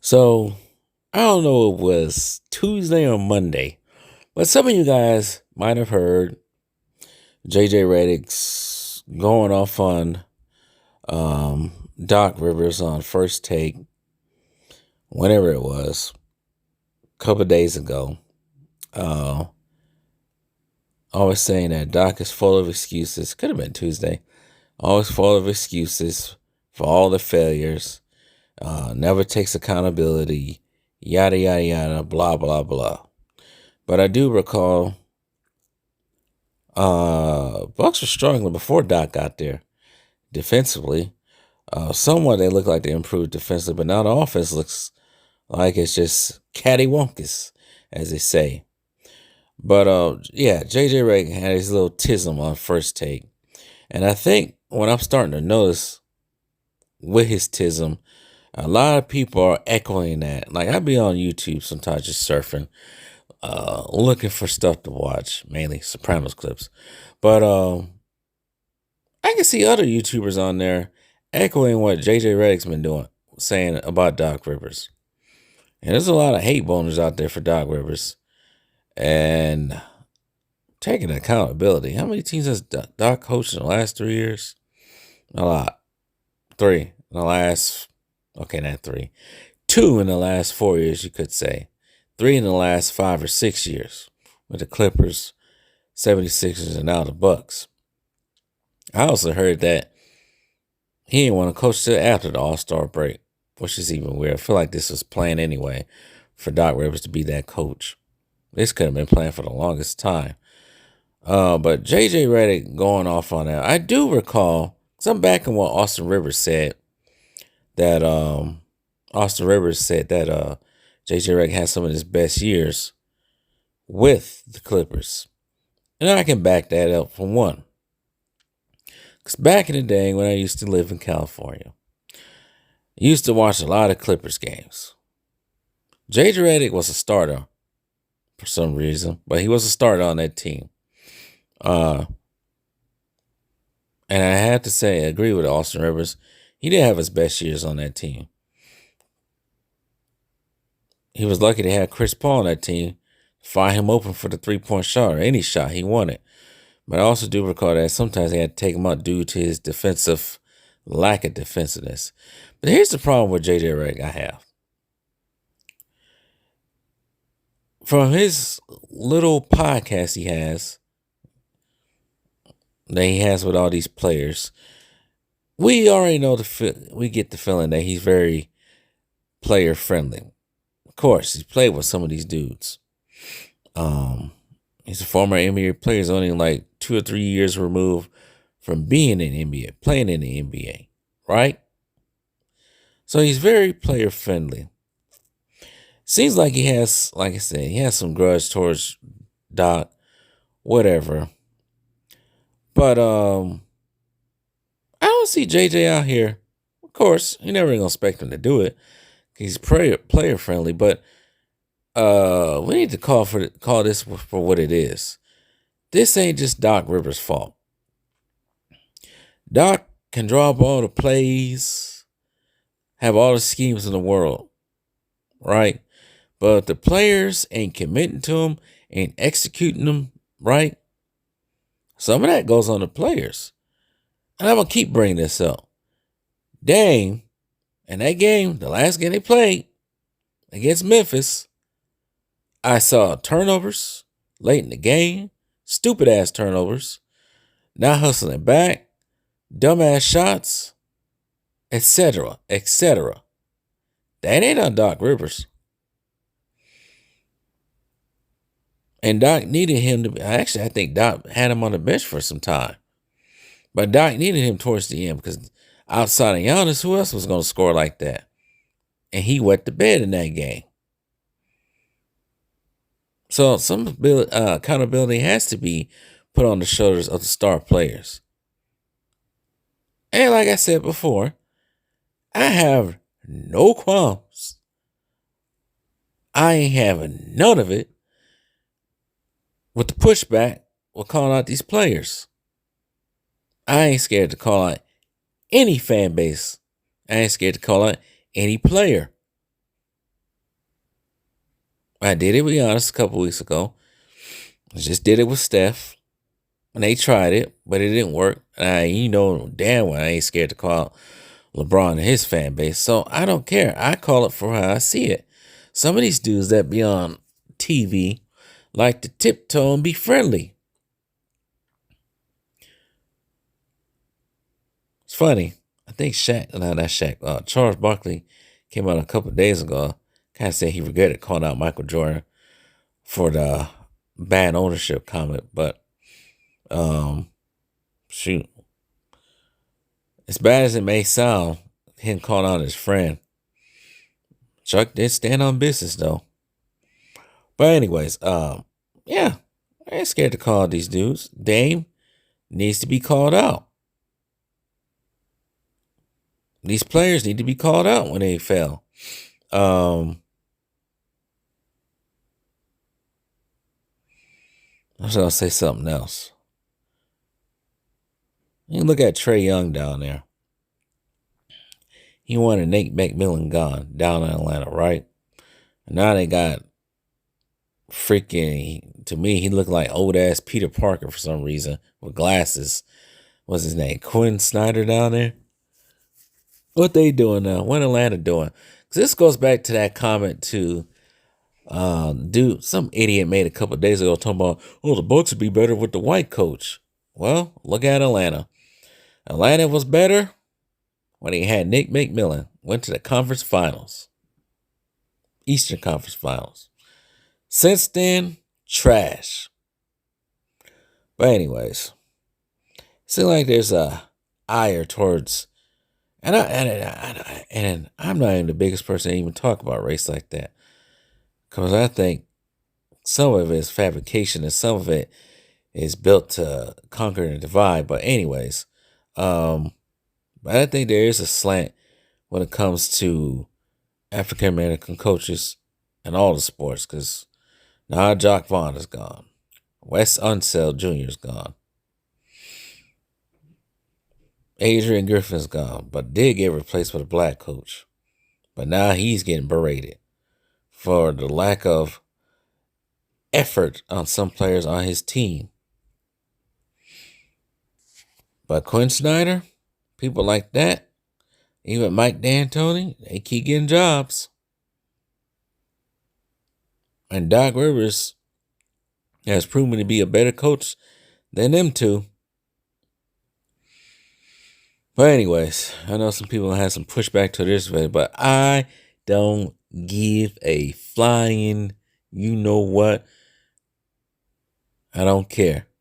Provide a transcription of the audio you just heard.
So I don't know if it was Tuesday or Monday, but some of you guys might have heard JJ Redick's going off on Doc Rivers on First Take, whenever it was, a couple of days ago. Uh, always saying that Doc is full of excuses. Could have been Tuesday. Always full of excuses for all the failures. Never takes accountability. Yada yada yada. Blah blah blah. But I do recall Bucks were struggling before Doc got there defensively. Somewhat they look like they improved defensively, but now the offense looks like it's just cattywampus, as they say. But yeah, JJ Redick had his little tism on First Take. And I think what I'm starting to notice with his tism, a lot of people are echoing that. Like I be on YouTube sometimes just surfing, looking for stuff to watch, mainly Sopranos clips. But I can see other YouTubers on there echoing what JJ Redick's been doing, saying about Doc Rivers. And there's a lot of hate boners out there for Doc Rivers. And taking accountability. How many teams has Doc coached in the last 3 years? A lot. 3 in the last, okay, not 3. 2 in the last 4 years, you could say. 3 in the last 5 or 6 years with the Clippers, 76ers, and now the Bucks. I also heard that he didn't want to coach till after the All-Star break, which is even weird. I feel like this was planned anyway for Doc Rivers to be that coach. This could have been planned for the longest time. But JJ Redick going off on that. I do recall, because I'm back in what Austin Rivers said, that JJ Redick had some of his best years with the Clippers. And I can back that up for one. Because back in the day when I used to live in California, I used to watch a lot of Clippers games. JJ Redick was a starter for some reason, but he was a starter on that team. And I have to say, I agree with Austin Rivers. He did have his best years on that team. He was lucky to have Chris Paul on that team, find him open for the 3-point shot or any shot he wanted. But I also do recall that sometimes they had to take him out due to his defensive lack of defensiveness. But here's the problem with JJ Redick I have. From his little podcast he has, that he has with all these players, we already know we get the feeling that he's very player friendly. Of course, he's played with some of these dudes. He's a former NBA player. He's only like 2 or 3 years removed from being in the NBA, playing in the NBA, right? So he's very player friendly. Seems like he has, like I said, he has some grudge towards Doc, whatever. But I don't see JJ out here. Of course, you never gonna expect him to do it. He's player friendly, but we need to call this for what it is. This ain't just Doc Rivers' fault. Doc can draw up all the plays, have all the schemes in the world, right? But if the players ain't committing to them, ain't executing them right, some of that goes on the players. And I'm going to keep bringing this up. Dame, in that game, the last game they played against Memphis, I saw turnovers late in the game, stupid ass turnovers, not hustling back, dumbass shots, etc., etc. That ain't on Doc Rivers. And Doc needed him to be, actually, I think Doc had him on the bench for some time. But Doc needed him towards the end because outside of Giannis, who else was going to score like that? And he wet the bed in that game. So some accountability has to be put on the shoulders of the star players. And like I said before, I have no qualms. I ain't having none of it with the pushback with calling out these players. I ain't scared to call out any fan base. I ain't scared to call out any player. I did it with Giannis a couple weeks ago. I just did it with Steph. And they tried it, but it didn't work. And you know damn well I ain't scared to call LeBron and his fan base. So I don't care. I call it for how I see it. Some of these dudes that be on TV like to tiptoe and be friendly. It's funny. I think Charles Barkley came out a couple of days ago. Kind of said he regretted calling out Michael Jordan for the bad ownership comment, but um, shoot, as bad as it may sound, him calling out his friend, Chuck did stand on business though. But anyways, yeah, I ain't scared to call these dudes. Dame needs to be called out. These players need to be called out when they fail. I was gonna say something else. You look at Trey Young down there. He wanted Nate McMillan gone down in Atlanta, right? And now they got freaking, to me, he looked like old ass Peter Parker for some reason with glasses. What's his name? Quinn Snyder down there? What they doing now? What Atlanta doing? Because this goes back to that comment to dude, some idiot made a couple of days ago talking about, oh, the Bucks would be better with the white coach. Well, look at Atlanta. Atlanta was better when he had Nick McMillan. Went to the conference finals. Eastern Conference Finals. Since then, trash. But anyways, seems like there's a ire towards, and I'm not even the biggest person to even talk about race like that, because I think some of it is fabrication and some of it is built to conquer and divide. But anyways, but I think there is a slant when it comes to African American coaches in all the sports, because now Jock Vaughn is gone. Wes Unseld Jr. is gone. Adrian Griffin's gone, but did get replaced with a black coach. But now he's getting berated for the lack of effort on some players on his team. But Quinn Snyder, people like that, even Mike D'Antoni, they keep getting jobs. And Doc Rivers has proven to be a better coach than them two. But anyways, I know some people had some pushback to this video, but I don't give a flying, you know what. I don't care.